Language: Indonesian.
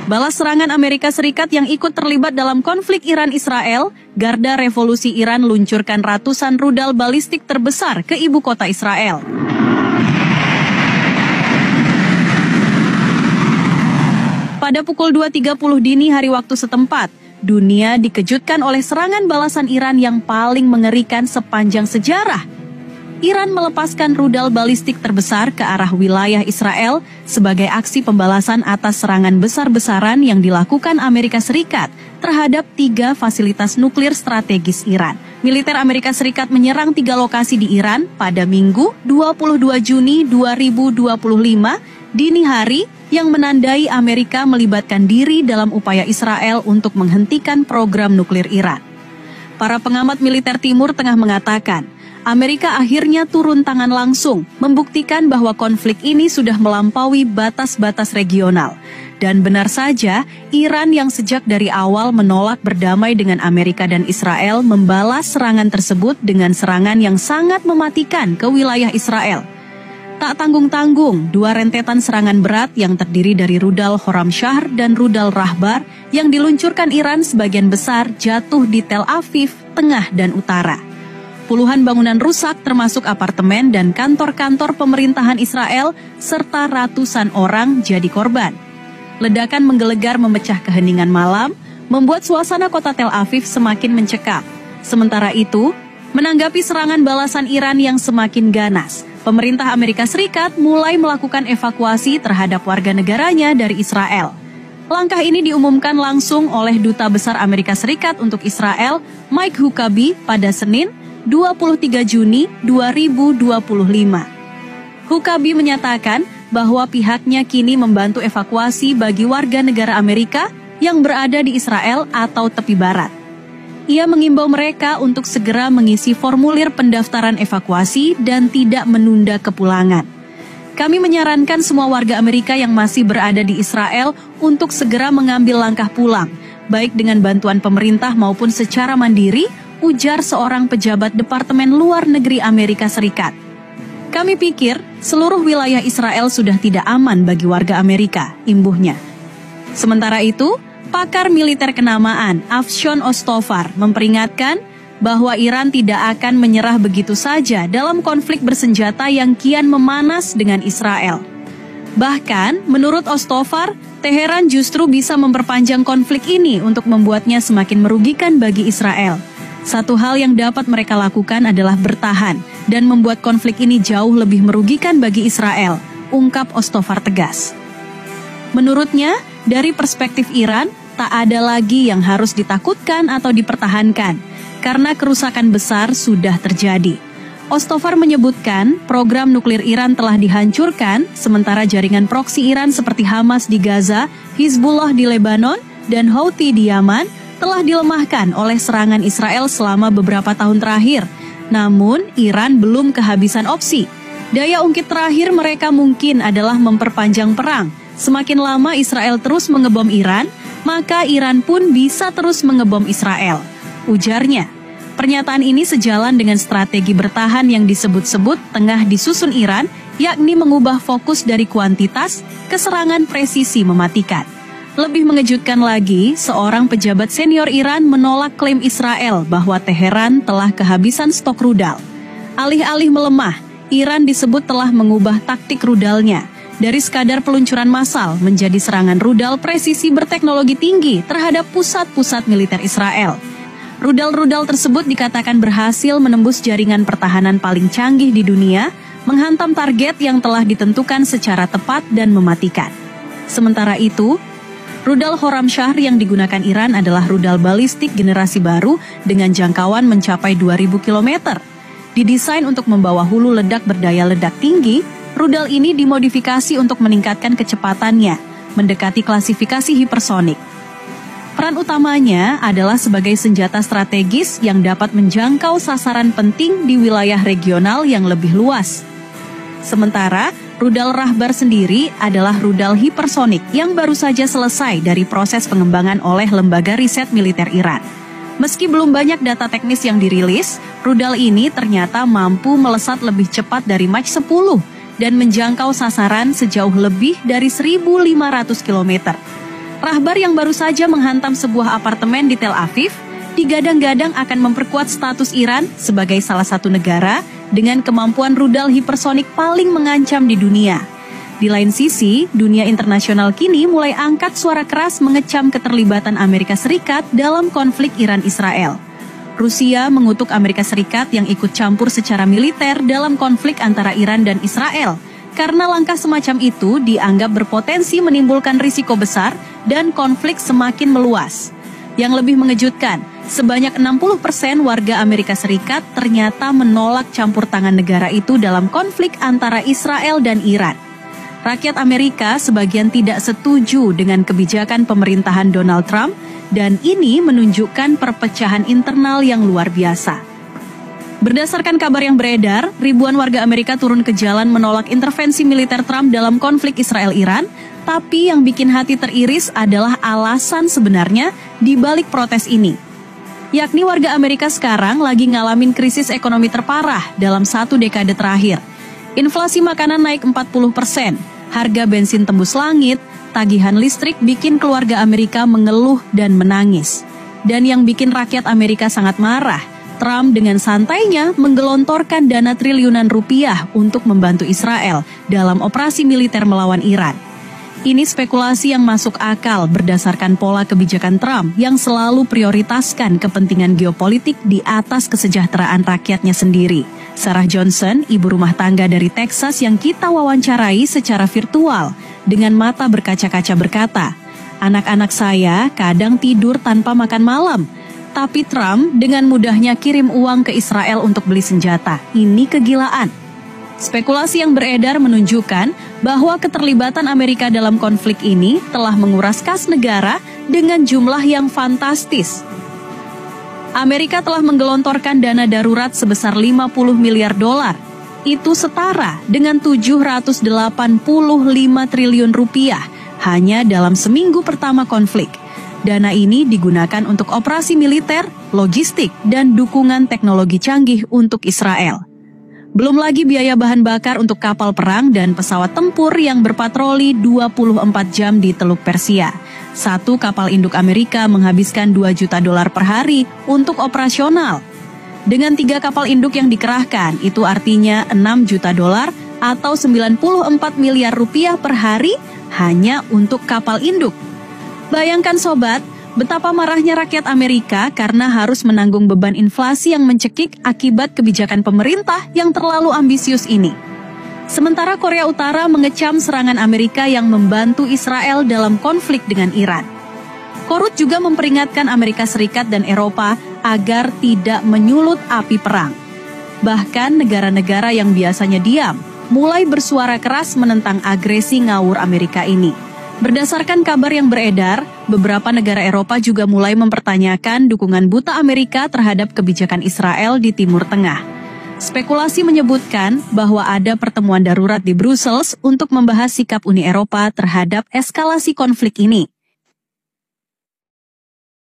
Balas serangan Amerika Serikat yang ikut terlibat dalam konflik Iran-Israel, Garda Revolusi Iran luncurkan ratusan rudal balistik terbesar ke ibu kota Israel. Pada pukul 2.30 dini hari waktu setempat, dunia dikejutkan oleh serangan balasan Iran yang paling mengerikan sepanjang sejarah. Iran melepaskan rudal balistik terbesar ke arah wilayah Israel sebagai aksi pembalasan atas serangan besar-besaran yang dilakukan Amerika Serikat terhadap 3 fasilitas nuklir strategis Iran. Militer Amerika Serikat menyerang 3 lokasi di Iran pada Minggu 22 Juni 2025 dini hari yang menandai Amerika melibatkan diri dalam upaya Israel untuk menghentikan program nuklir Iran. Para pengamat militer Timur Tengah mengatakan, Amerika akhirnya turun tangan langsung, membuktikan bahwa konflik ini sudah melampaui batas-batas regional. Dan benar saja, Iran yang sejak dari awal menolak berdamai dengan Amerika dan Israel membalas serangan tersebut dengan serangan yang sangat mematikan ke wilayah Israel. Tak tanggung-tanggung, 2 rentetan serangan berat yang terdiri dari rudal Khorramshahr dan rudal Rahbar yang diluncurkan Iran sebagian besar jatuh di Tel Aviv, tengah dan utara. Puluhan bangunan rusak termasuk apartemen dan kantor-kantor pemerintahan Israel serta ratusan orang jadi korban. Ledakan menggelegar memecah keheningan malam, membuat suasana kota Tel Aviv semakin mencekam. Sementara itu, menanggapi serangan balasan Iran yang semakin ganas, pemerintah Amerika Serikat mulai melakukan evakuasi terhadap warga negaranya dari Israel. Langkah ini diumumkan langsung oleh Duta Besar Amerika Serikat untuk Israel, Mike Huckabee, pada Senin, 23 Juni 2025. Huckabee menyatakan bahwa pihaknya kini membantu evakuasi bagi warga negara Amerika yang berada di Israel atau tepi barat. Ia mengimbau mereka untuk segera mengisi formulir pendaftaran evakuasi dan tidak menunda kepulangan. Kami menyarankan semua warga Amerika yang masih berada di Israel untuk segera mengambil langkah pulang, baik dengan bantuan pemerintah maupun secara mandiri, ujar seorang pejabat Departemen Luar Negeri Amerika Serikat. Kami pikir seluruh wilayah Israel sudah tidak aman bagi warga Amerika, imbuhnya. Sementara itu, pakar militer kenamaan Avshon Ostofar memperingatkan bahwa Iran tidak akan menyerah begitu saja dalam konflik bersenjata yang kian memanas dengan Israel. Bahkan, menurut Ostofar, Teheran justru bisa memperpanjang konflik ini untuk membuatnya semakin merugikan bagi Israel. Satu hal yang dapat mereka lakukan adalah bertahan dan membuat konflik ini jauh lebih merugikan bagi Israel, ungkap Ostofar tegas. Menurutnya, dari perspektif Iran, tak ada lagi yang harus ditakutkan atau dipertahankan, karena kerusakan besar sudah terjadi. Ostofar menyebutkan program nuklir Iran telah dihancurkan, sementara jaringan proksi Iran seperti Hamas di Gaza, Hizbullah di Lebanon, dan Houthi di Yaman telah dilemahkan oleh serangan Israel selama beberapa tahun terakhir. Namun, Iran belum kehabisan opsi. Daya ungkit terakhir mereka mungkin adalah memperpanjang perang. Semakin lama Israel terus mengebom Iran, maka Iran pun bisa terus mengebom Israel, ujarnya. Pernyataan ini sejalan dengan strategi bertahan yang disebut-sebut tengah disusun Iran, yakni mengubah fokus dari kuantitas ke serangan presisi mematikan. Lebih mengejutkan lagi, seorang pejabat senior Iran menolak klaim Israel bahwa Teheran telah kehabisan stok rudal. Alih-alih melemah, Iran disebut telah mengubah taktik rudalnya dari sekadar peluncuran massal menjadi serangan rudal presisi berteknologi tinggi terhadap pusat-pusat militer Israel. Rudal-rudal tersebut dikatakan berhasil menembus jaringan pertahanan paling canggih di dunia, menghantam target yang telah ditentukan secara tepat dan mematikan. Sementara itu, rudal Khorramshahr yang digunakan Iran adalah rudal balistik generasi baru dengan jangkauan mencapai 2.000 km. Didesain untuk membawa hulu ledak berdaya ledak tinggi, rudal ini dimodifikasi untuk meningkatkan kecepatannya, mendekati klasifikasi hipersonik. Peran utamanya adalah sebagai senjata strategis yang dapat menjangkau sasaran penting di wilayah regional yang lebih luas. Sementara, rudal Rahbar sendiri adalah rudal hipersonik yang baru saja selesai dari proses pengembangan oleh Lembaga Riset Militer Iran. Meski belum banyak data teknis yang dirilis, rudal ini ternyata mampu melesat lebih cepat dari Mach 10 dan menjangkau sasaran sejauh lebih dari 1.500 km. Rahbar yang baru saja menghantam sebuah apartemen di Tel Aviv digadang-gadang akan memperkuat status Iran sebagai salah satu negara dengan kemampuan rudal hipersonik paling mengancam di dunia. Di lain sisi, dunia internasional kini mulai angkat suara keras mengecam keterlibatan Amerika Serikat dalam konflik Iran-Israel. Rusia mengutuk Amerika Serikat yang ikut campur secara militer dalam konflik antara Iran dan Israel, karena langkah semacam itu dianggap berpotensi menimbulkan risiko besar dan konflik semakin meluas. Yang lebih mengejutkan, sebanyak 60% warga Amerika Serikat ternyata menolak campur tangan negara itu dalam konflik antara Israel dan Iran. Rakyat Amerika sebagian tidak setuju dengan kebijakan pemerintahan Donald Trump dan ini menunjukkan perpecahan internal yang luar biasa. Berdasarkan kabar yang beredar, ribuan warga Amerika turun ke jalan menolak intervensi militer Trump dalam konflik Israel-Iran, tapi yang bikin hati teriris adalah alasan sebenarnya di balik protes ini. Yakni warga Amerika sekarang lagi ngalamin krisis ekonomi terparah dalam 1 dekade terakhir. Inflasi makanan naik 40%, harga bensin tembus langit, tagihan listrik bikin keluarga Amerika mengeluh dan menangis. Dan yang bikin rakyat Amerika sangat marah, Trump dengan santainya menggelontorkan dana triliunan rupiah untuk membantu Israel dalam operasi militer melawan Iran. Ini spekulasi yang masuk akal berdasarkan pola kebijakan Trump yang selalu prioritaskan kepentingan geopolitik di atas kesejahteraan rakyatnya sendiri. Sarah Johnson, ibu rumah tangga dari Texas yang kita wawancarai secara virtual, dengan mata berkaca-kaca berkata, "Anak-anak saya kadang tidur tanpa makan malam, tapi Trump dengan mudahnya kirim uang ke Israel untuk beli senjata. Ini kegilaan." Spekulasi yang beredar menunjukkan bahwa keterlibatan Amerika dalam konflik ini telah menguras kas negara dengan jumlah yang fantastis. Amerika telah menggelontorkan dana darurat sebesar 50 miliar dolar. Itu setara dengan 785 triliun rupiah hanya dalam seminggu pertama konflik. Dana ini digunakan untuk operasi militer, logistik, dan dukungan teknologi canggih untuk Israel. Belum lagi biaya bahan bakar untuk kapal perang dan pesawat tempur yang berpatroli 24 jam di Teluk Persia. Satu kapal induk Amerika menghabiskan 2 juta dolar per hari untuk operasional. Dengan 3 kapal induk yang dikerahkan, itu artinya 6 juta dolar atau 94 miliar rupiah per hari hanya untuk kapal induk. Bayangkan sobat, betapa marahnya rakyat Amerika karena harus menanggung beban inflasi yang mencekik akibat kebijakan pemerintah yang terlalu ambisius ini. Sementara Korea Utara mengecam serangan Amerika yang membantu Israel dalam konflik dengan Iran. Korut juga memperingatkan Amerika Serikat dan Eropa agar tidak menyulut api perang. Bahkan negara-negara yang biasanya diam mulai bersuara keras menentang agresi ngawur Amerika ini. Berdasarkan kabar yang beredar, beberapa negara Eropa juga mulai mempertanyakan dukungan buta Amerika terhadap kebijakan Israel di Timur Tengah. Spekulasi menyebutkan bahwa ada pertemuan darurat di Brussels untuk membahas sikap Uni Eropa terhadap eskalasi konflik ini.